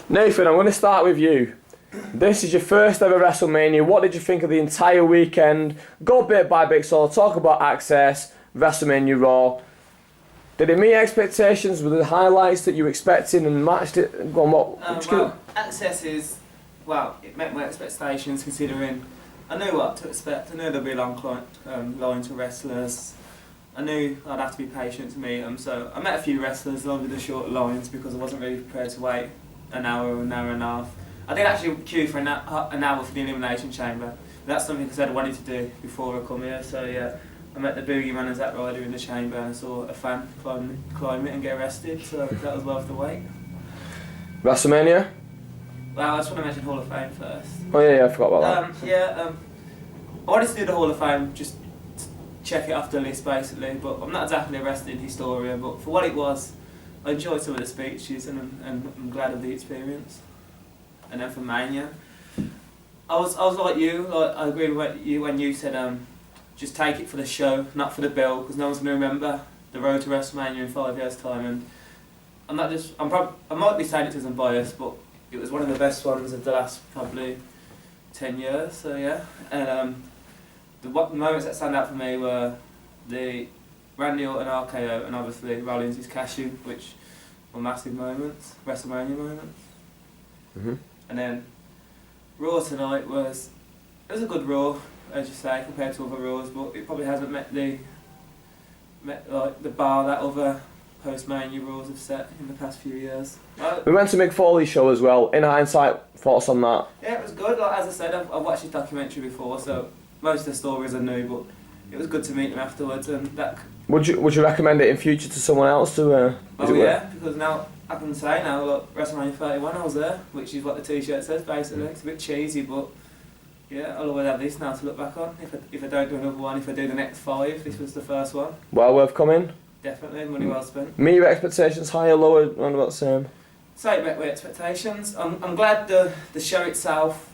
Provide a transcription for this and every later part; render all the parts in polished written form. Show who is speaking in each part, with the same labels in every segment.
Speaker 1: Nathan, I'm going to start with you. This is your first ever WrestleMania. What did you think of the entire weekend? Go bit by bit, so talk about Access, WrestleMania Raw. Did it meet expectations? Were the highlights that you were expecting and matched it? Go on,
Speaker 2: well, Access is, well, it met my expectations considering I knew what to expect. I knew there'd be a long line to wrestlers. I knew I'd have to be patient to meet them, so I met a few wrestlers over the short lines because I wasn't really prepared to wait an hour or an hour and a half. I did actually queue for an hour for the Elimination Chamber. That's something I said I wanted to do before I come here, so yeah. I met the Boogeyman and Zack Ryder in the chamber and I saw a fan climb it and get arrested, so that was worth the wait.
Speaker 1: WrestleMania?
Speaker 2: Well, I just want to mention Hall of Fame first.
Speaker 1: Oh yeah, I forgot about
Speaker 2: that. I wanted to do the Hall of Fame, just to check it off the list basically, but I'm not exactly a wrestling historian, but for what it was, I enjoyed some of the speeches and I'm glad of the experience. And then for Mania, I was like you, I agree with you when you said just take it for the show, not for the bill, because no one's going to remember the road to WrestleMania in 5 years' time. And I might be saying it because I'm biased, but it was one of the best ones of the last probably 10 years. So yeah, and the moments that stand out for me were the Randy Orton RKO and obviously Rollins' cashew, which were massive moments, WrestleMania moments. And then Raw tonight was a good Raw, as you say, compared to other Raws, but it probably hasn't met the bar that other post-Mania Raws have set in the past few years.
Speaker 1: We went to Mick Foley's show as well. In hindsight, thoughts on that?
Speaker 2: Yeah, it was good. Like, as I said, I've watched his documentary before, so most of the stories I knew, but it was good to meet him afterwards. And that.
Speaker 1: Would you recommend it in future to someone else to?
Speaker 2: Oh yeah, because now I can say now, look, WrestleMania 31 I was there, which is what the T-shirt says basically. It's a bit cheesy, but yeah, I'll always have this now to look back on. If I don't do another one, if I do the next 5, this was the first one.
Speaker 1: Well worth coming.
Speaker 2: Definitely, money well spent.
Speaker 1: Meet your expectations, higher, lower, around about the same?
Speaker 2: So it met my expectations. I'm glad the show itself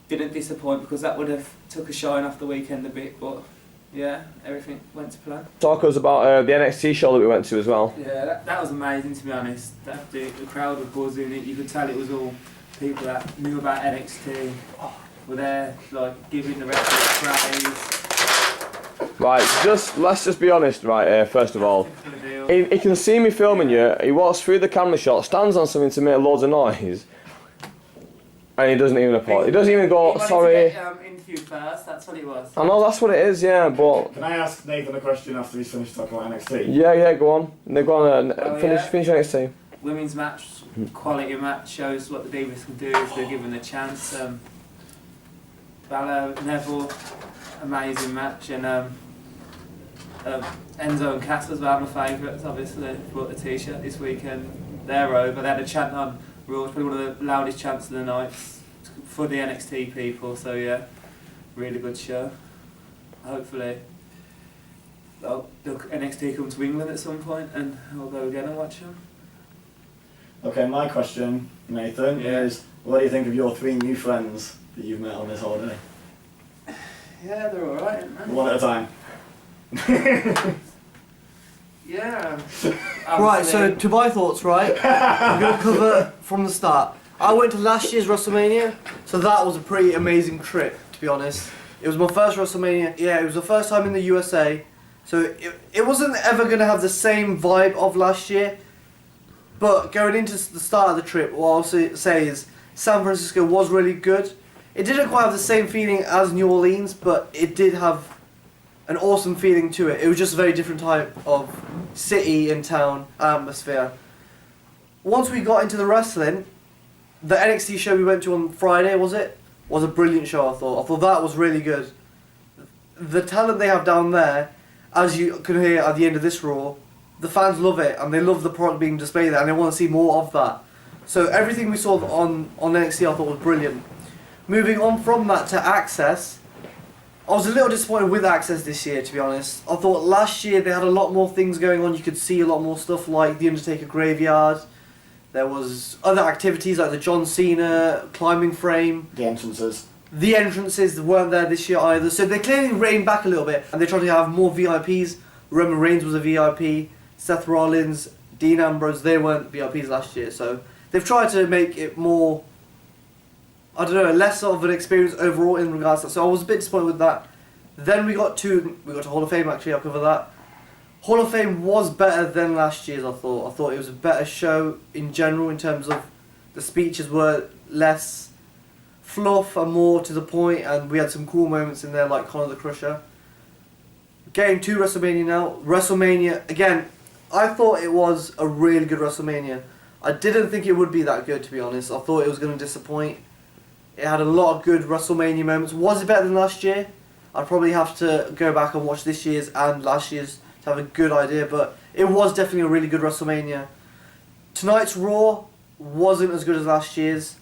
Speaker 2: didn't disappoint because that would have took a shine off the weekend a bit, but yeah, everything went to plan.
Speaker 1: Talk us about the NXT show that we went to as well.
Speaker 2: Yeah, that was amazing to be honest. The crowd was buzzing. You could tell it was all people that knew about NXT were there, like giving the wrestlers praise.
Speaker 1: Right, let's just be honest, right, first of all. He can see me filming you, he walks through the camera shot, stands on something to make loads of noise, and he doesn't even applaud. He doesn't even go, sorry.
Speaker 2: He wanted to get interviewed first, that's what it was.
Speaker 1: I know that's what it is, yeah, but...
Speaker 3: Can I ask Nathan a question after he's finished talking about NXT?
Speaker 1: Yeah, go on. Go on, finish NXT.
Speaker 2: Women's match, quality match, shows what the Divas can do if they're given a chance. Balor, Neville, amazing match, and Enzo and Cass as well, my favourites obviously, bought the t-shirt this weekend. They're over, they had a chant on Raw, probably one of the loudest chants of the night for the NXT people, so yeah, really good show. Hopefully the NXT come to England at some point and I'll go again and watch them. Okay,
Speaker 3: my question, Nathan, is what do you think of your 3 new friends that you've met on this holiday?
Speaker 2: Yeah, they're alright, man.
Speaker 3: One at a time.
Speaker 2: Yeah.
Speaker 4: Right, so to my thoughts, right, I'm going to cover from the start. I went to last year's WrestleMania, so that was a pretty amazing trip, to be honest. It was my first WrestleMania. Yeah, it was the first time in the USA, so it wasn't ever going to have the same vibe of last year, but going into the start of the trip, what I'll say is San Francisco was really good. It didn't quite have the same feeling as New Orleans, but it did have an awesome feeling to it. It was just a very different type of city and town atmosphere. Once we got into the wrestling, the NXT show we went to on Friday, was a brilliant show, I thought. I thought that was really good. The talent they have down there, as you can hear at the end of this Raw, the fans love it and they love the product being displayed there and they want to see more of that. So everything we saw on NXT I thought was brilliant. Moving on from that to Access, I was a little disappointed with Access this year, to be honest. I thought last year they had a lot more things going on. You could see a lot more stuff like the Undertaker graveyard. There was other activities like the John Cena climbing frame.
Speaker 3: The entrances.
Speaker 4: The entrances weren't there this year either. So they clearly reined back a little bit and they tried to have more VIPs. Roman Reigns was a VIP. Seth Rollins, Dean Ambrose, they weren't VIPs last year. So they've tried to make it more, I don't know, less of an experience overall in regards to that. So I was a bit disappointed with that. Then we got to Hall of Fame, actually. I'll cover that. Hall of Fame was better than last year's, I thought. I thought it was a better show in general in terms of the speeches were less fluff and more to the point, and we had some cool moments in there like Conor the Crusher. Getting to WrestleMania now. WrestleMania, again, I thought it was a really good WrestleMania. I didn't think it would be that good, to be honest. I thought it was going to disappoint. It had a lot of good WrestleMania moments. Was it better than last year? I'd probably have to go back and watch this year's and last year's to have a good idea, but it was definitely a really good WrestleMania. Tonight's Raw wasn't as good as last year's.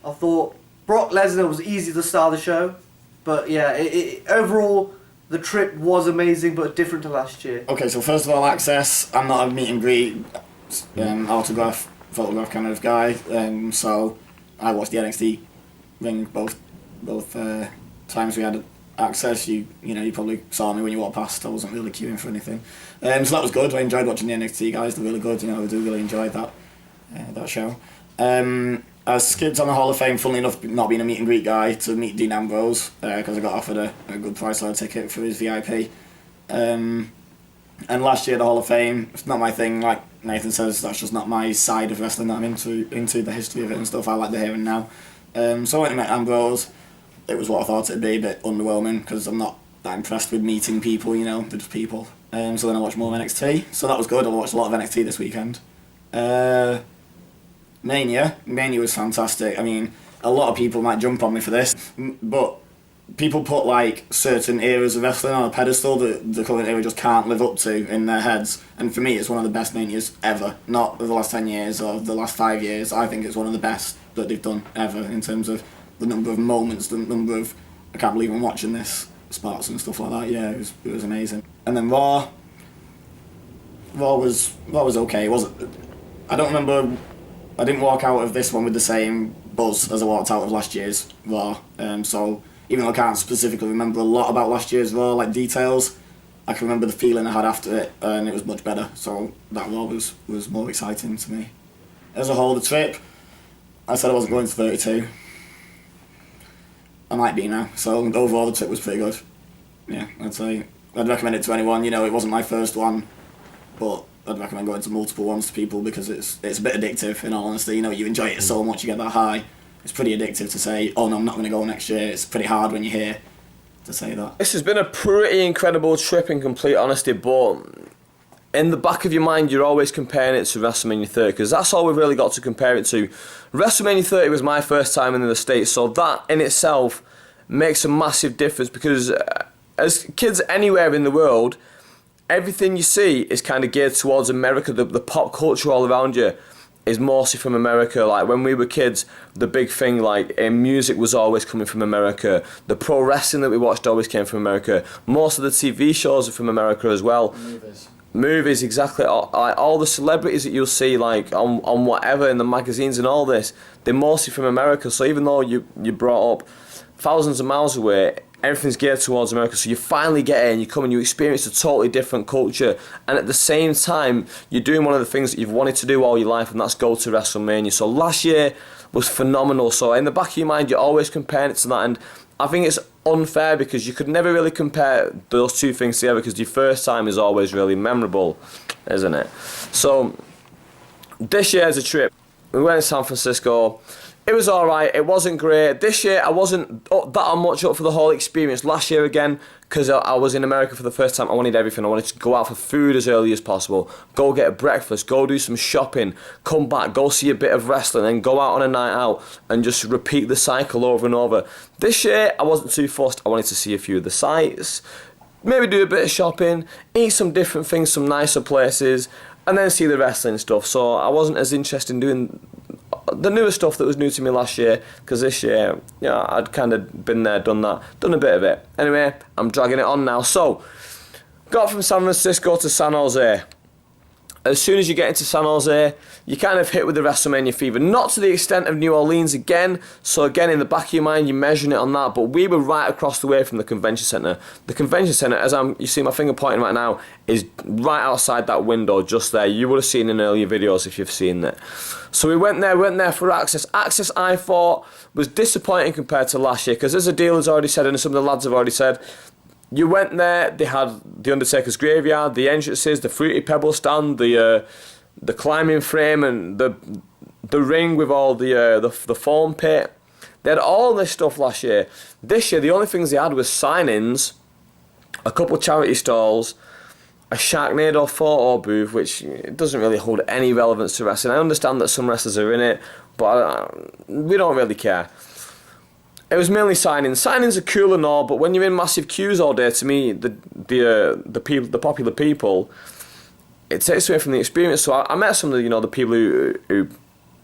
Speaker 4: I thought Brock Lesnar was easy to start the show, but yeah, overall the trip was amazing, but different to last year.
Speaker 3: Okay, so first of all, Access. I'm not a meet and greet, autograph, photograph kind of guy, so I watched the NXT ring both times we had Access. You probably saw me when you walked past. I wasn't really queuing for anything, so that was good. I enjoyed watching the NXT guys. They're really good. I do really enjoy that show. As kids on the Hall of Fame, funnily enough, not being a meet and greet guy, to meet Dean Ambrose because I got offered a good price on a ticket for his VIP. And last year the Hall of Fame, it's not my thing. Like Nathan says, that's just not my side of wrestling that I'm into the history of it and stuff. I like the here and now. So I went and met Ambrose. It was what I thought it'd be, a bit underwhelming because I'm not that impressed with meeting people, they're just people. So then I watched more of NXT, so that was good. I watched a lot of NXT this weekend. Mania was fantastic. I mean, a lot of people might jump on me for this, but people put like certain eras of wrestling on a pedestal that the current era just can't live up to in their heads. And for me, it's one of the best Manias ever. Not of the last 10 years or the last 5 years. I think it's one of the best that they've done ever in terms of the number of moments, the number of, I can't believe I'm watching this, spots and stuff like that. Yeah, it was amazing. And then Raw was okay. It wasn't. I don't remember. I didn't walk out of this one with the same buzz as I walked out of last year's Raw. So even though I can't specifically remember a lot about last year's Raw, like details, I can remember the feeling I had after it, and it was much better. So that Raw was more exciting to me. As a whole, the trip, I said I wasn't going to 32. I might be now. So overall, the trip was pretty good. Yeah, I'd recommend it to anyone. It wasn't my first one, but I'd recommend going to multiple ones to people because it's a bit addictive, in all honesty. You enjoy it so much, you get that high. It's pretty addictive to say, oh no, I'm not going to go next year. It's pretty hard when you're here to say that.
Speaker 1: This has been a pretty incredible trip in complete honesty, but in the back of your mind you're always comparing it to WrestleMania 30 because that's all we've really got to compare it to. WrestleMania 30 was my first time in the States, so that in itself makes a massive difference because as kids anywhere in the world, everything you see is kind of geared towards America. The pop culture all around you is mostly from America. Like when we were kids, the big thing in music was always coming from America. The pro wrestling that we watched always came from America. Most of the TV shows are from America as well. Movies, exactly. All the celebrities that you'll see on whatever in the magazines and all this, they're mostly from America. So even though you brought up thousands of miles away, everything's geared towards America, so you finally get in, you come and you experience a totally different culture, and at the same time you're doing one of the things that you've wanted to do all your life, and that's go to WrestleMania. So last year was phenomenal, so in the back of your mind you're always comparing it to that, and I think it's unfair because you could never really compare those two things together because your first time is always really memorable, isn't it? So this year as a trip, we went to San Francisco. It was alright, it wasn't great. This year I wasn't that much up for the whole experience. Last year again, because I was in America for the first time, I wanted everything. I wanted to go out for food as early as possible, go get a breakfast, go do some shopping, come back, go see a bit of wrestling, and go out on a night out and just repeat the cycle over and over. This year I wasn't too fussed. I wanted to see a few of the sights, maybe do a bit of shopping, eat some different things, some nicer places, and then see the wrestling stuff. So I wasn't as interested in doing the newer stuff that was new to me last year, because this year, I'd kind of been there, done that, done a bit of it. Anyway, I'm dragging it on now. So, got from San Francisco to San Jose. as soon as you get into San Jose, you kind of hit with the WrestleMania fever. Not to the extent of New Orleans again, so again, in the back of your mind, you're measuring it on that, but we were right across the way from the convention center. The convention center, as you see my finger pointing right now, is right outside that window, just there. You would have seen in earlier videos if you've seen it. So we went there for Access. Access, I thought, was disappointing compared to last year, because as the dealer's already said, and some of the lads have already said, you went there, they had the Undertaker's graveyard, the entrances, the Fruity Pebble stand, the climbing frame, and the ring with all the foam pit. They had all this stuff last year. This year, the only things they had was sign-ins, a couple charity stalls, a Sharknado photo booth, which doesn't really hold any relevance to wrestling. I understand that some wrestlers are in it, but we don't really care. It was mainly signings. Signings are cool and all, but when you're in massive queues all day, to me, the people, the popular people, it takes away from the experience. So I met some of the people who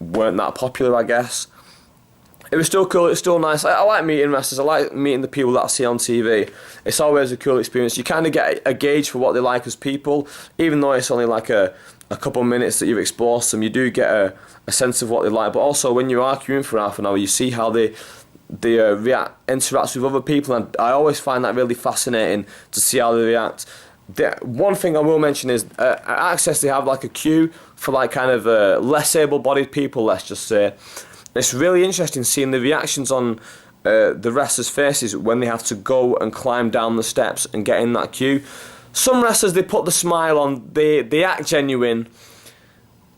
Speaker 1: weren't that popular, I guess. It was still cool. It's still nice. I like meeting wrestlers. I like meeting the people that I see on TV. It's always a cool experience. You kind of get a gauge for what they like as people, even though it's only like a couple of minutes that you've exposed them. You do get a sense of what they like. But also, when you're arguing for half an hour, you see how they interact with other people, and I always find that really fascinating to see how they react. One thing I will mention is at Access they have like a queue for like kind of less able-bodied people, let's just say. It's really interesting seeing the reactions on the wrestlers' faces when they have to go and climb down the steps and get in that queue. Some wrestlers, they put the smile on, they act genuine.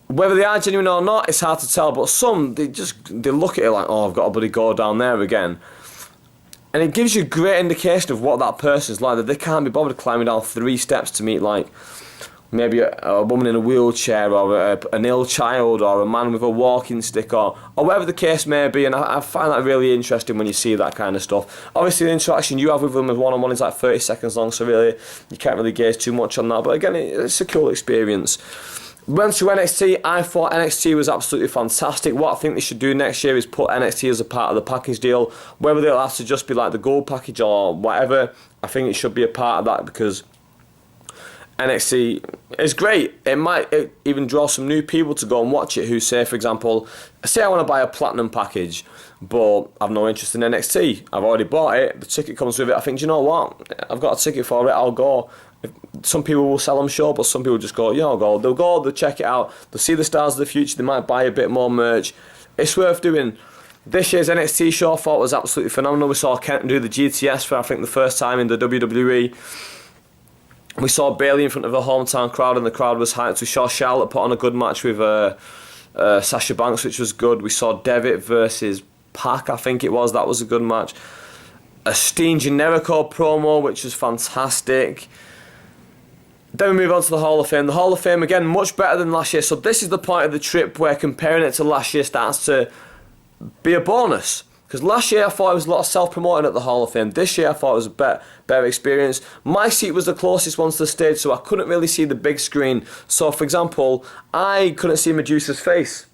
Speaker 1: Whether they are genuine or not, it's hard to tell, but some, they look at it like, oh, I've got to bloody go down there again. And it gives you a great indication of what that person's like, that they can't be bothered climbing down 3 steps to meet, like, maybe a woman in a wheelchair, or an ill child, or a man with a walking stick, or whatever the case may be. And I find that really interesting when you see that kind of stuff. Obviously, the interaction you have with them one-on-one is like 30 seconds long, so really, you can't really gauge too much on that. But again, it's a cool experience. Went to NXT, I thought NXT was absolutely fantastic. What I think they should do next year is put NXT as a part of the package deal. Whether they'll have to just be like the gold package or whatever, I think it should be a part of that, because NXT is great. It might even draw some new people to go and watch it who say, for example, say I want to buy a platinum package, but I've no interest in NXT. I've already bought it, the ticket comes with it. I think, do you know what? I've got a ticket for it, I'll go. Some people will sell them, sure, but some people just go, yeah, I'll go. They'll go, they'll check it out, they'll see the stars of the future, they might buy a bit more merch. It's worth doing. This year's NXT show I thought was absolutely phenomenal. We saw Kent do the GTS for, I think, the first time in the WWE. We saw Bayley in front of a hometown crowd, and the crowd was hyped. We saw Charlotte put on a good match with Sasha Banks, which was good. We saw Devitt versus Pac, I think it was. That was a good match. A Steen Generico promo, which was fantastic. Then we move on to the Hall of Fame. The Hall of Fame, again, much better than last year. So this is the point of the trip where comparing it to last year starts to be a bonus. Because last year I thought it was a lot of self-promoting at the Hall of Fame. This year I thought it was a better experience. My seat was the closest one to the stage, so I couldn't really see the big screen. So, for example, I couldn't see Medusa's face.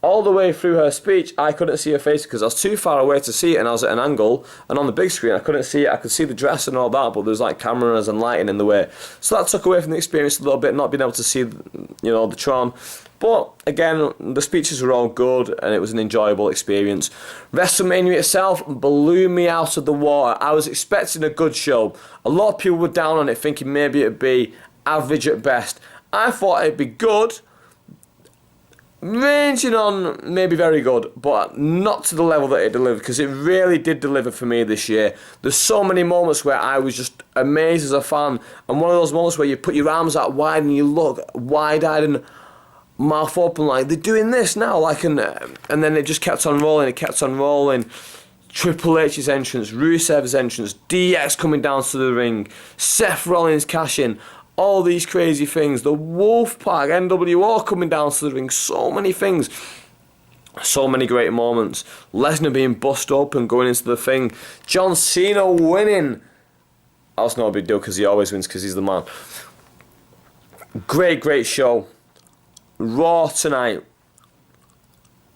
Speaker 1: All the way through her speech, I couldn't see her face because I was too far away to see it, and I was at an angle, and on the big screen I couldn't see it. I could see the dress and all that, but there was like cameras and lighting in the way. So that took away from the experience a little bit, not being able to see, the charm. But again, the speeches were all good, and it was an enjoyable experience. WrestleMania itself blew me out of the water. I was expecting a good show. A lot of people were down on it, thinking maybe it'd be average at best. I thought it'd be good, ranging on maybe very good, but not to the level that it delivered, because it really did deliver for me this year. There's so many moments where I was just amazed as a fan, and one of those moments where you put your arms out wide and you look wide-eyed and mouth open like, they're doing this now, like, and then it just kept on rolling. Triple H's entrance, Rusev's entrance, DX coming down to the ring, Seth Rollins cashing, all these crazy things, the Wolfpack, NWO coming down to the ring, so many things, so many great moments. Lesnar being bust open, going into the thing, John Cena winning. That's not a big deal because he always wins because he's the man. Great show. Raw tonight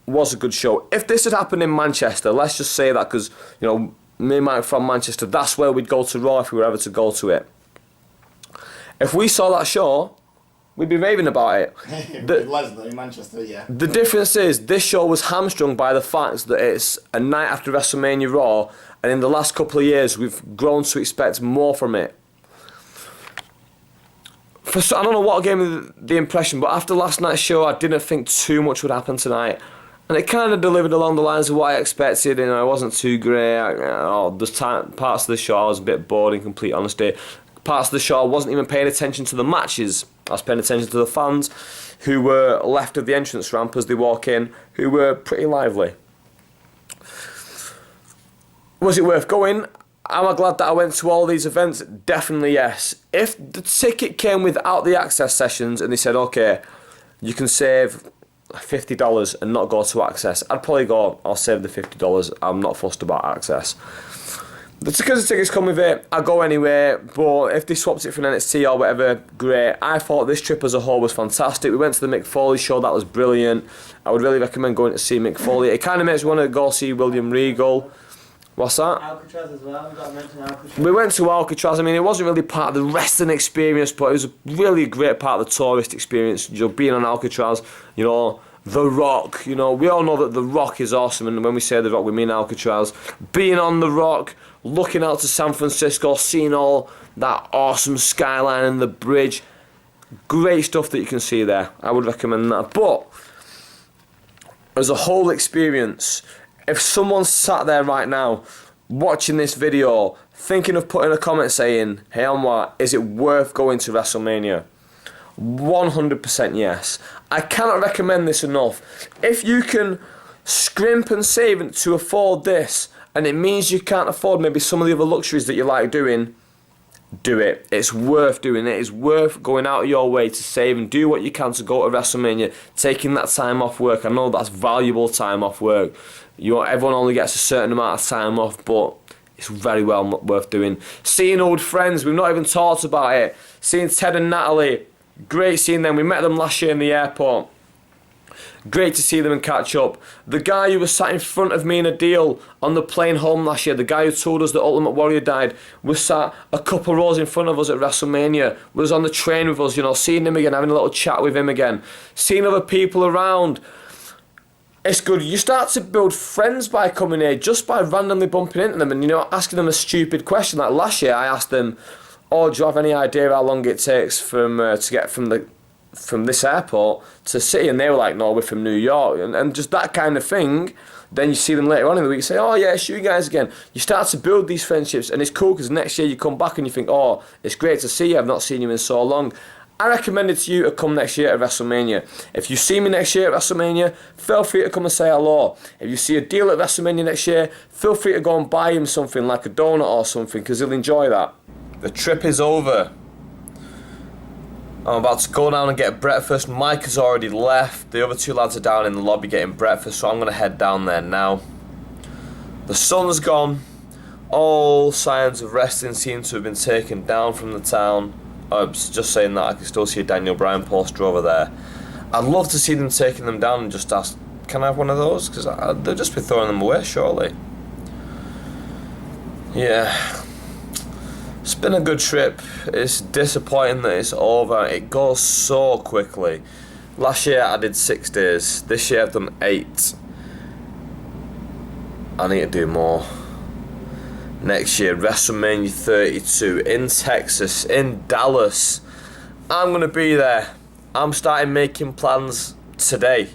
Speaker 1: was a good show. If this had happened in Manchester, let's just say that, because, me and Mike from Manchester, that's where we'd go to Raw if we were ever to go to it. If we saw that show we'd be raving about it.
Speaker 3: With Lesnar in Manchester, yeah.
Speaker 1: The difference is this show was hamstrung by the fact that it's a night after WrestleMania Raw, and in the last couple of years we've grown to expect more from it. I don't know what gave me the impression, but after last night's show I didn't think too much would happen tonight. And it kind of delivered along the lines of what I expected. You know, it wasn't too great. There's parts of the show I was a bit bored, in complete honesty. Parts of the show I wasn't even paying attention to the matches. I was paying attention to the fans who were left of the entrance ramp as they walk in, who were pretty lively. Was it worth going? Am I glad that I went to all these events? Definitely yes. If the ticket came without the access sessions and they said, okay, you can save $50 and not go to access, I'd probably go, I'll save the $50, I'm not fussed about access. Because the tickets come with it, I go anyway, but if they swapped it for an NXT or whatever, great. I thought this trip as a whole was fantastic. We went to the Mick Foley show, that was brilliant. I would really recommend going to see Mick Foley. It kind of makes me want to go see William Regal. What's that?
Speaker 2: Alcatraz as well, we got to mention Alcatraz.
Speaker 1: We went to Alcatraz. I mean, it wasn't really part of the wrestling experience, but it was a really great part of the tourist experience. You know, being on Alcatraz, you know, The Rock. You know, we all know that The Rock is awesome, and when we say The Rock, we mean Alcatraz. Being on The Rock, looking out to San Francisco, seeing all that awesome skyline and the bridge. Great stuff that you can see there. I would recommend that. But as a whole experience, if someone sat there right now watching this video thinking of putting a comment saying, hey Anwar, is it worth going to WrestleMania? 100% yes. I cannot recommend this enough. If you can scrimp and save to afford this, and it means you can't afford maybe some of the other luxuries that you like doing, do it. It's worth doing it. It's worth going out of your way to save and do what you can to go to WrestleMania, taking that time off work. I know that's valuable time off work. Everyone only gets a certain amount of time off, but it's very well worth doing. Seeing old friends, we've not even talked about it. Seeing Ted and Natalie, great seeing them. We met them last year in the airport. Great to see them and catch up. The guy who was sat in front of me in a deal on the plane home last year, the guy who told us that Ultimate Warrior died, was sat a couple rows in front of us at WrestleMania, was on the train with us, you know, seeing him again, having a little chat with him again, seeing other people around. It's good. You start to build friends by coming here, just by randomly bumping into them and, you know, asking them a stupid question. Like last year I asked them, oh, do you have any idea how long it takes to get from this airport to the city? And they were like, no, we're from New York. And just that kind of thing. Then you see them later on in the week, say, oh yeah, it's you guys again. You start to build these friendships, and it's cool because next year you come back and you think, oh, it's great to see you, I've not seen you in so long. I recommend it to you to come next year at WrestleMania. If you see me next year at WrestleMania, feel free to come and say hello. If you see a deal at WrestleMania next year, feel free to go and buy him something like a donut or something, because he'll enjoy that. The trip is over. I'm about to go down and get breakfast. Mike has already left. The other two lads are down in the lobby getting breakfast, so I'm going to head down there now. The sun's gone. All signs of wrestling seem to have been taken down from the town. I was just saying that I can still see a Daniel Bryan poster over there. I'd love to see them taking them down and just ask, can I have one of those? Because they'll just be throwing them away, surely. Yeah. It's been a good trip. It's disappointing that it's over. It goes so quickly. Last year I did 6 days. This year I've done 8. I need to do more. Next year, WrestleMania 32 in Texas, in Dallas. I'm going to be there. I'm starting making plans today.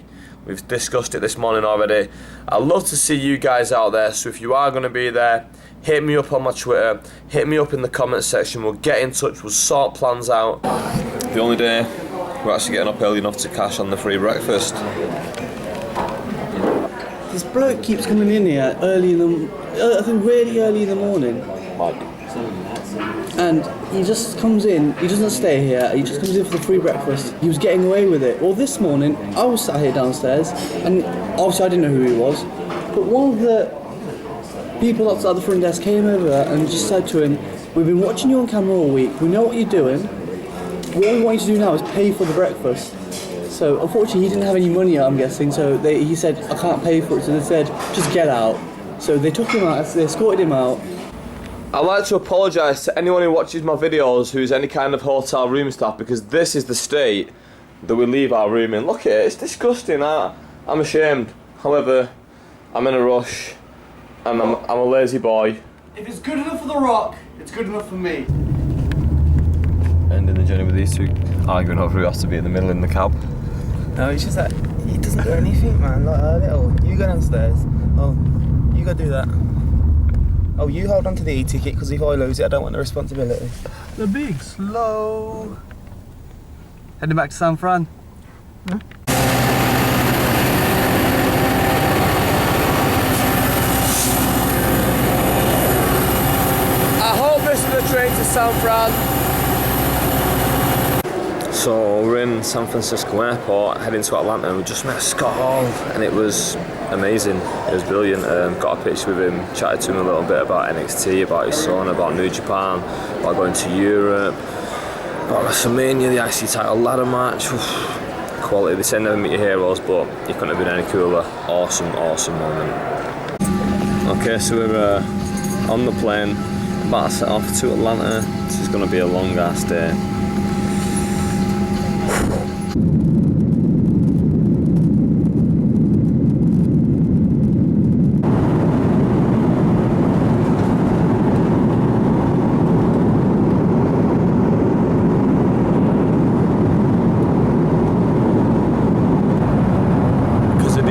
Speaker 1: We've discussed it this morning already. I'd love to see you guys out there, so if you are going to be there, hit me up on my Twitter, hit me up in the comments section, we'll get in touch, we'll sort plans out. The only day we're actually getting up early enough to cash on the free breakfast.
Speaker 5: This bloke keeps coming in here early in the, I think really early in the morning.
Speaker 1: Mike.
Speaker 5: And he just comes in, he doesn't stay here, he just comes in for the free breakfast. He was getting away with it. Well, this morning, I was sat here downstairs, and obviously I didn't know who he was, but one of the people outside the front desk came over and just said to him, we've been watching you on camera all week, we know what you're doing, what we want you to do now is pay for the breakfast. So unfortunately he didn't have any money, I'm guessing, so he said, I can't pay for it, so they said, just get out. So they took him out, they escorted him out.
Speaker 1: I'd like to apologise to anyone who watches my videos who's any kind of hotel room staff, because this is the state that we leave our room in. Look at it, it's disgusting. I'm ashamed. However, I'm in a rush and I'm a lazy boy.
Speaker 4: If it's good enough for The Rock, it's good enough for me.
Speaker 1: Ending the journey with these two arguing over who has to be in the middle in the cab.
Speaker 6: No, he's just like, he doesn't do anything, man. Like, little, you go downstairs. Oh, you go do that. Oh, you hold on to the e-ticket because if I lose it, I don't want the responsibility.
Speaker 5: The big slow. Heading back to San Fran.
Speaker 1: I hope this is the train to San Fran. So we're in San Francisco Airport, heading to Atlanta. We just met Scott Hall, and it was amazing. It was brilliant. Got a picture with him, chatted to him a little bit about NXT, about his son, about New Japan, about going to Europe, about WrestleMania, the IC title ladder match. Quality. They say never meet your heroes, but you couldn't have been any cooler. Awesome moment. Okay, so we're on the plane, about to set off to Atlanta. This is going to be a long ass day.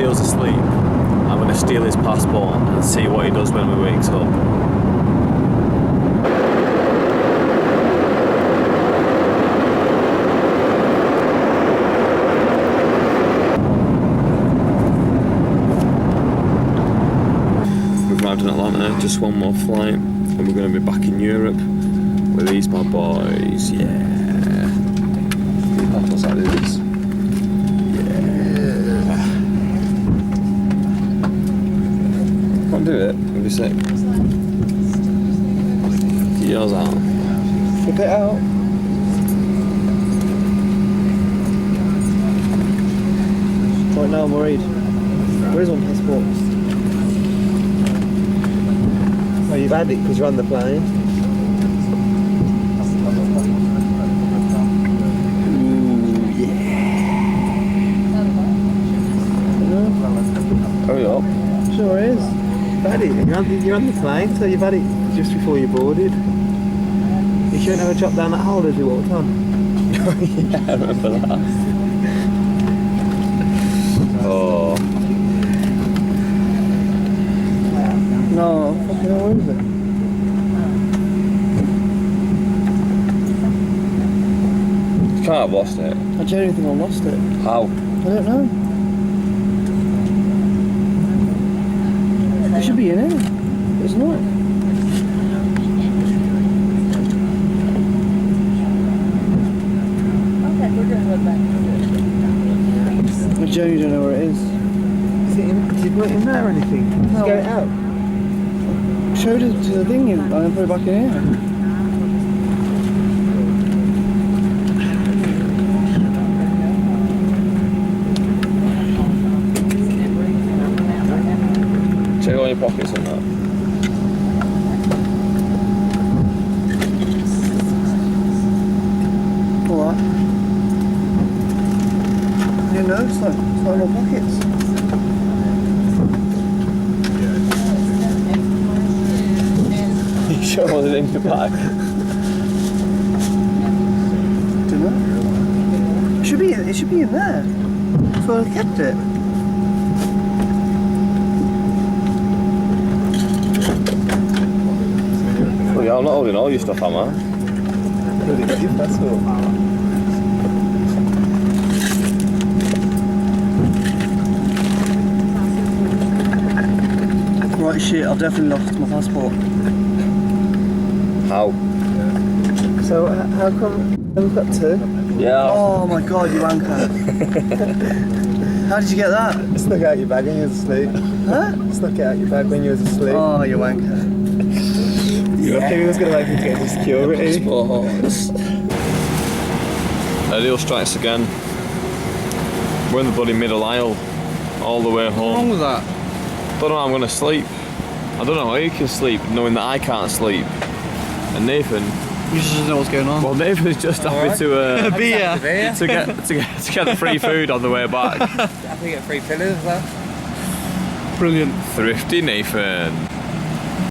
Speaker 1: Asleep, I'm going to steal his passport and see what he does when we wakes up. We've arrived in Atlanta, just one more flight, and we're going to be back in Europe with these bad boys. Yeah. These passports like this. Do it, it'll be sick. Get yours out.
Speaker 6: Flip it out. Right now I'm worried. Where is my passport? Oh, you've had it because you're on the plane.
Speaker 1: Ooh, yeah. Hurry up.
Speaker 6: Sure is. You've had it. You're on the plane, so you've had it just before you boarded. You shouldn't have dropped down that hole as you walked on.
Speaker 1: Yeah, I remember that. Oh.
Speaker 6: No, fucking hell, where is it?
Speaker 1: You can't have lost it.
Speaker 6: I genuinely think I lost it.
Speaker 1: How?
Speaker 6: I don't know. It should be in it. It's not. I genuinely don't know where it is. Is it in, did you put it in there or anything?
Speaker 5: No.
Speaker 6: Did you get it out?
Speaker 5: Showed it to the thing and then put it back in here.
Speaker 1: Check all your pockets and that.
Speaker 5: What? Yeah, no, it's not in my pockets.
Speaker 1: You sure it wasn't in your bag?
Speaker 5: Don't know. It should be in there. That's where I kept it.
Speaker 1: Well, yeah, I'm not holding all your stuff, am I?
Speaker 6: Your passport.
Speaker 5: Right, shit, I've definitely lost my passport.
Speaker 1: How?
Speaker 6: So how come we've got two?
Speaker 1: Yeah.
Speaker 5: Oh my god, you wanker. How did you get that?
Speaker 6: It snuck out your bag when you was asleep.
Speaker 5: Huh?
Speaker 6: It snuck it out your bag when you was asleep.
Speaker 5: Oh, you wanker.
Speaker 6: Yeah. He was going to make me get into security.
Speaker 1: Passports. Ideal strikes again. We're in the bloody middle aisle, all the way
Speaker 5: What's wrong
Speaker 1: home.
Speaker 5: with that?
Speaker 1: Don't know how I'm going to sleep. I don't know how you can sleep knowing that I can't sleep. And Nathan.
Speaker 5: You just doesn't know what's going on.
Speaker 1: Well, Nathan's just happy to
Speaker 5: Beer.
Speaker 1: to get the free food on the way back.
Speaker 6: I think get free fillers as well.
Speaker 5: Brilliant.
Speaker 1: Thrifty Nathan.